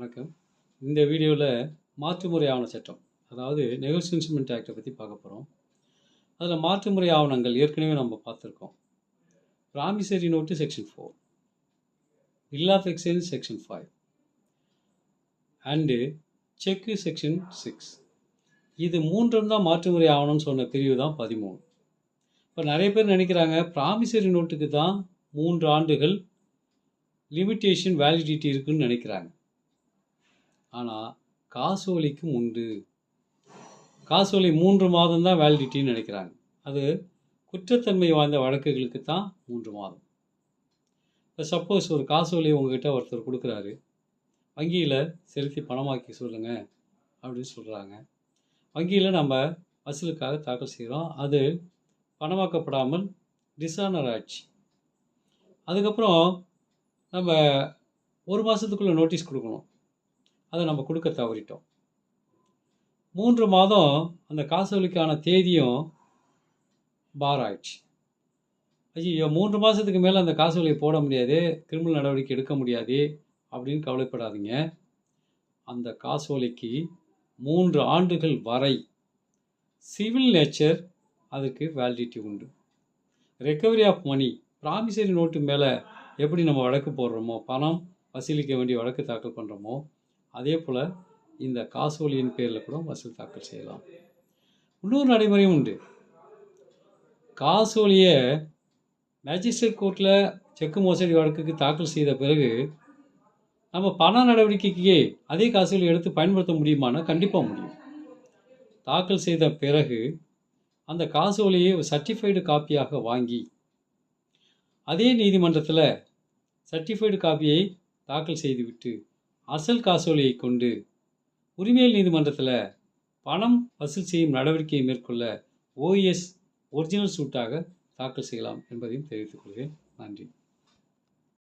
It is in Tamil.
வணக்கம். இந்த வீடியோவில் மாற்றுமுறை ஆவண சட்டம், அதாவது நெகோசியேஷன் இன்ஸ்ட்ருமெண்ட் ஆக்டை பற்றி பார்க்க போகிறோம். அதில் மாற்றுமுறை ஆவணங்கள் ஏற்கனவே நம்ம பார்த்துருக்கோம். Promissory note section 4, bill of exchange section 5 and cheque section 6. இது மூன்றும் தான் மாற்றுமுறை ஆவணம்னு சொன்ன பிரிவு தான் 13. இப்போ நிறைய பேர் நினைக்கிறாங்க ப்ராமிசரி நோட்டுக்கு தான் 3 ஆண்டுகள் லிமிட்டேஷன் வேலிடிட்டி இருக்குன்னு நினைக்கிறாங்க. ஆனால் காசோலைக்கும் உண்டு. காசோலை 3 மாதம் தான் வேலிடிட்டின்னு நினைக்கிறாங்க. அது குற்றத்தன்மை வாய்ந்த வழக்குகளுக்கு தான் 3 மாதம். இப்போ சப்போஸ் ஒரு காசோலை உங்ககிட்ட ஒருத்தர் கொடுக்குறாரு, வங்கியில் செலுத்தி பணமாக்கி சொல்லுங்கள் அப்படின்னு சொல்கிறாங்க. வங்கியில் நம்ம வசூலுக்காக தாக்கல் செய்கிறோம். அது பணமாக்கப்படாமல் டிஸானர் ஆயிடுச்சு. அதுக்கப்புறம் நம்ம 1 மாதத்துக்குள்ளே நோட்டீஸ் கொடுக்கணும். அதை நம்ம கொடுக்க தவறிட்டோம். 3 மாதம் அந்த காசோலைக்கான தேதியும் பார் ஆயிடுச்சு. ஐயோ 3 மாதத்துக்கு மேலே அந்த காசோலையை போட முடியாது, கிரிமினல் நடவடிக்கை எடுக்க முடியாது அப்படின்னு கவலைப்படாதீங்க. அந்த காசோலைக்கு 3 ஆண்டுகள் வரை சிவில் நேச்சர் அதுக்கு வேலிடிட்டி உண்டு. Recovery of money, promissory note மேலே எப்படி நம்ம வழக்கு போடுறோமோ, பணம் வசூலிக்க வேண்டிய வழக்கு தாக்கல் பண்ணுறோமோ, அதே போல் இந்த காசோலையின் பேரில் கூட வசூல் தாக்கல் செய்யலாம். இன்னொரு நடைமுறையும் உண்டு. காசோலையை மேஜிஸ்ட்ரேட் கோர்ட்டில் செக்கு மோசடி வழக்குக்கு தாக்கல் செய்த பிறகு நம்ம பண நடவடிக்கைக்கு அதே காசோலை எடுத்து பயன்படுத்த முடியுமானா கண்டிப்பாக முடியும். தாக்கல் செய்த பிறகு அந்த காசோலையை சர்டிஃபைடு காப்பியாக வாங்கி அதே நீதிமன்றத்தில் சர்டிஃபைடு காப்பியை தாக்கல் செய்துவிட்டு அசல் காசோலையை கொண்டு உரிமையியல் நீதிமன்றத்தில் பணம் வசூல் செய்யும் நடவடிக்கையை மேற்கொள்ள OS ஒரிஜினல் சூட்டாக தாக்கல் செய்யலாம் என்பதையும் தெரிவித்துக் கொள்கிறேன். நன்றி.